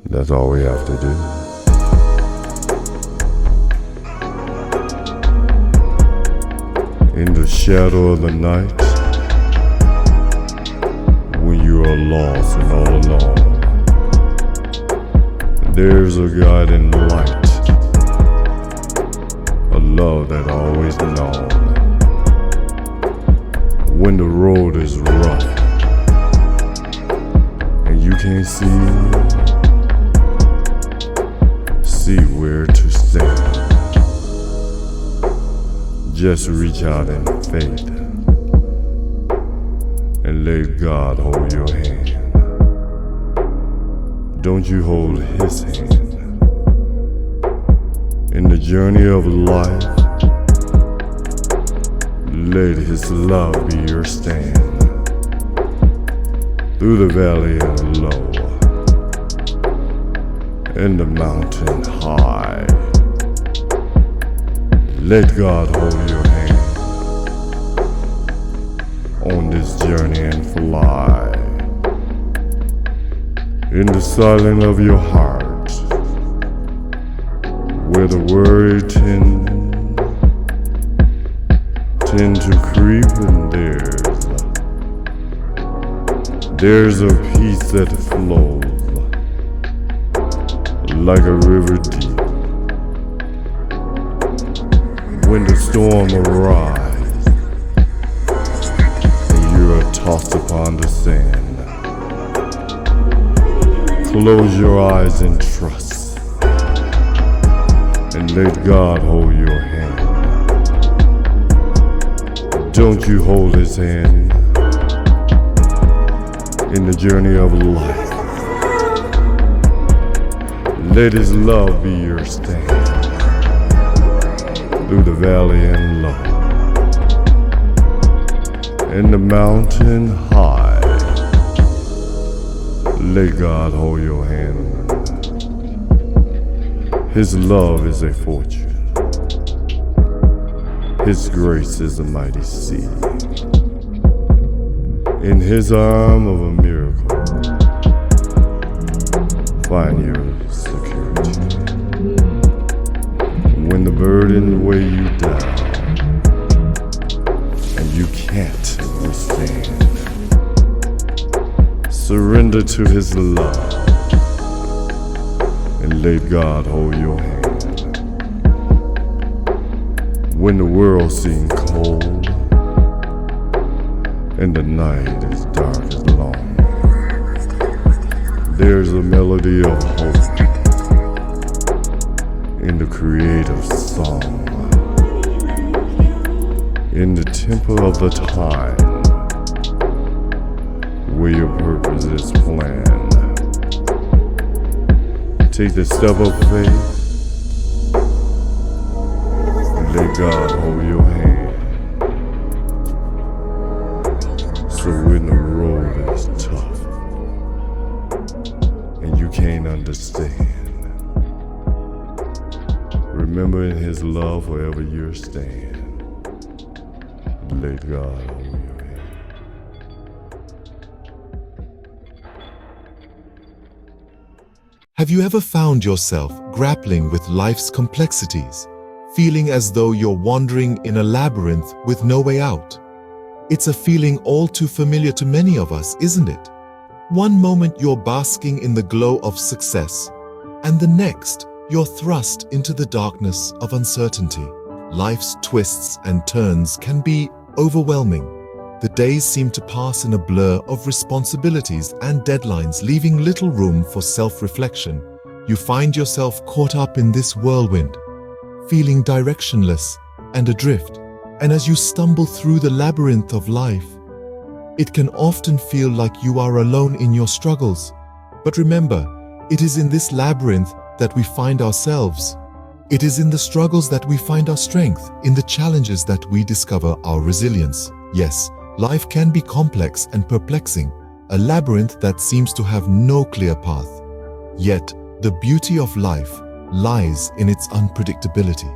That's all we have to do. In the shadow of the night, when you are lost and all alone, there's a guiding light, a love that always known. When the road is rough and you can't see where to stand, just reach out in faith and let God hold your hand. Don't you hold His hand. In the journey of life, let His love be your stand. Through the valley and low, and the mountain high, let God hold your hand on this journey and fly. In the silence of your heart, where the worry tend to creep, and there's a peace that flows like a river deep. When the storm arrives and you are tossed upon the sand, close your eyes and trust, and let God hold your hand. Don't you hold His hand in the journey of life. Let His love be your stand through the valley and low, and the mountain high. Let God hold your hand. His love is a fortune. His grace is a mighty sea. In His arm of a miracle, find your security. When the burden weigh you down and you can't withstand, surrender to His love and let God hold your hand. When the world seems cold and the night is dark as long, there's a melody of hope in the creative song. In the temple of the time, where your purpose is planned, take the step of faith and let God hold your hand. So when the road is tough and you can't understand, remember in His love wherever you stand, let God hold your hand. Have you ever found yourself grappling with life's complexities, feeling as though you're wandering in a labyrinth with no way out? It's a feeling all too familiar to many of us, isn't it? One moment you're basking in the glow of success, and the next you're thrust into the darkness of uncertainty. Life's twists and turns can be overwhelming. The days seem to pass in a blur of responsibilities and deadlines, leaving little room for self-reflection. You find yourself caught up in this whirlwind, feeling directionless and adrift. And as you stumble through the labyrinth of life, it can often feel like you are alone in your struggles. But remember, it is in this labyrinth that we find ourselves. It is in the struggles that we find our strength, in the challenges that we discover our resilience. Yes, life can be complex and perplexing, a labyrinth that seems to have no clear path. Yet, the beauty of life lies in its unpredictability.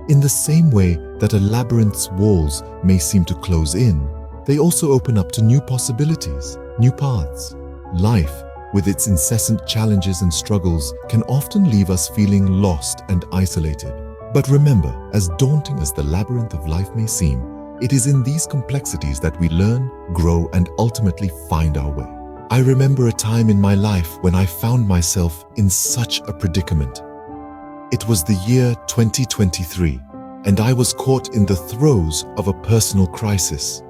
In the same way that a labyrinth's walls may seem to close in, they also open up to new possibilities, new paths. Life with its incessant challenges and struggles, can often leave us feeling lost and isolated. But remember, as daunting as the labyrinth of life may seem, it is in these complexities that we learn, grow, and ultimately find our way. I remember a time in my life when I found myself in such a predicament. It was the year 2023, and I was caught in the throes of a personal crisis.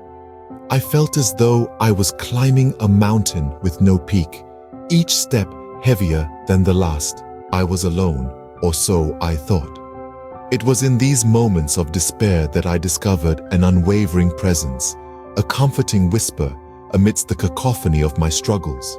I felt as though I was climbing a mountain with no peak, each step heavier than the last. I was alone, or so I thought. It was in these moments of despair that I discovered an unwavering presence, a comforting whisper amidst the cacophony of my struggles.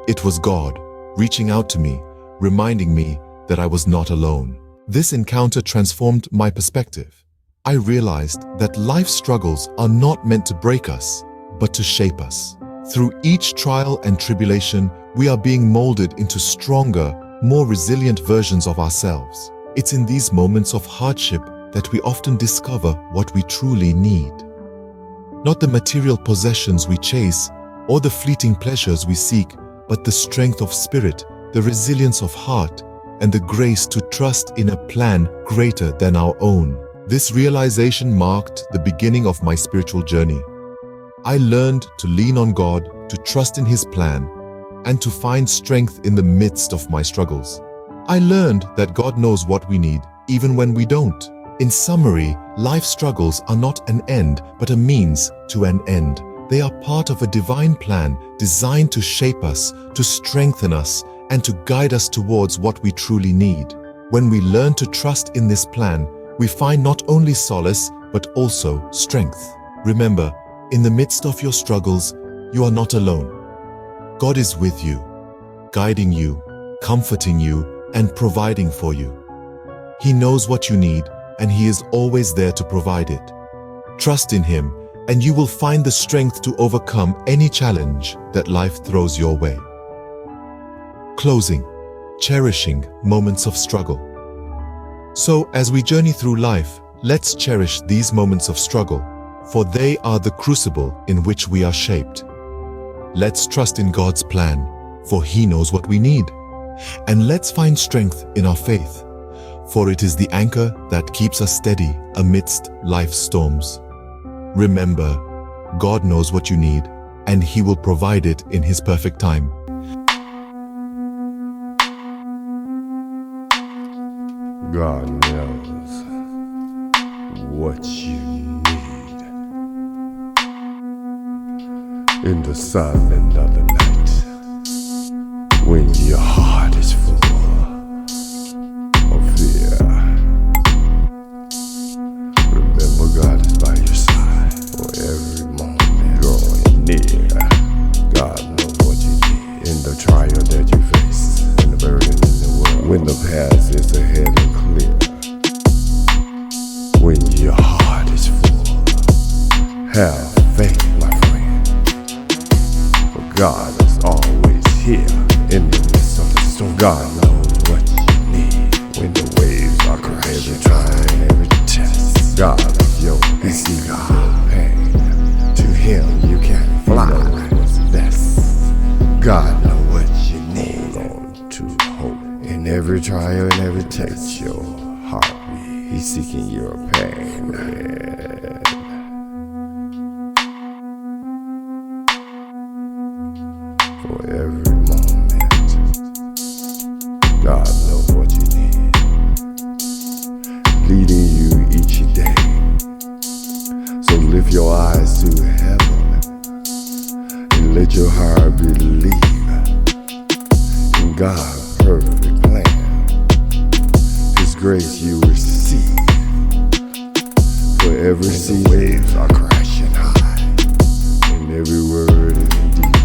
It was God, reaching out to me, reminding me that I was not alone. This encounter transformed my perspective. I realized that life's struggles are not meant to break us, but to shape us. Through each trial and tribulation, we are being molded into stronger, more resilient versions of ourselves. It's in these moments of hardship that we often discover what we truly need. Not the material possessions we chase or the fleeting pleasures we seek, but the strength of spirit, the resilience of heart, and the grace to trust in a plan greater than our own. This realization marked the beginning of my spiritual journey. I learned to lean on God, to trust in His plan, and to find strength in the midst of my struggles. I learned that God knows what we need, even when we don't. In summary, life's struggles are not an end, but a means to an end. They are part of a divine plan designed to shape us, to strengthen us, and to guide us towards what we truly need. When we learn to trust in this plan, we find not only solace, but also strength. Remember, in the midst of your struggles, you are not alone. God is with you, guiding you, comforting you, and providing for you. He knows what you need, and He is always there to provide it. Trust in Him, and you will find the strength to overcome any challenge that life throws your way. Closing, cherishing moments of struggle. So, as we journey through life, let's cherish these moments of struggle, for they are the crucible in which we are shaped. Let's trust in God's plan, for He knows what we need. And let's find strength in our faith, for it is the anchor that keeps us steady amidst life's storms. Remember, God knows what you need, and He will provide it in His perfect time. God knows what you need. In the silence of the night, when your heart is full of fear, remember God is by your side for every moment growing near. God knows what you need in the trial that you face, in the burden in the world, when the path is ahead and clear, when your heart is full. Have faith, my friend, for God is always here in the midst of the storm. God knows what you need when the waves are crashing. Every trial and every test, God is your He sees your pain. To Him you can fly. He knows what's best. God knows what you need. Hold on to hope in every trial and every test. Your heartbeat, He's seeking your pain. For every moment, God knows what you need, leading you each day. So lift your eyes to heaven and let your heart believe in God's perfect plan. His grace you receive, for every sea waves are crashing high, and every word is deep.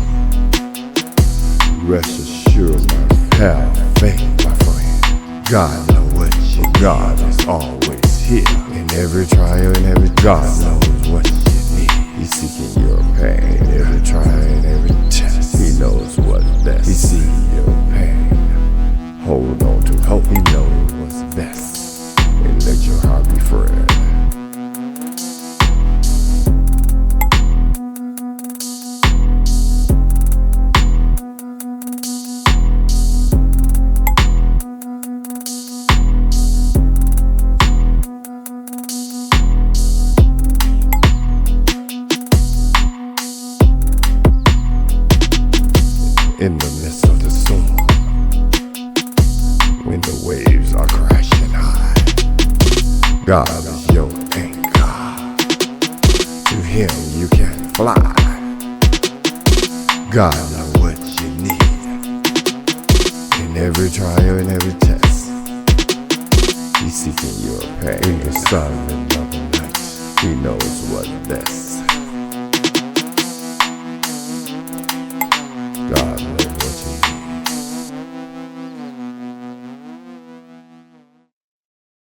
Rest assured, my have faith, my friend. God knows what you need. God is always here in every trial and every God knows what you need. He's seeking your pain in every trial and every test. He knows what's best. He sees your pain. Hold on to hope. He knows what's best, and let your heart be free. God is your anchor. To him you can fly. God knows what you need. In every trial, in every test, He's seeking your pain. In the silent of the night, He knows what's best. God knows.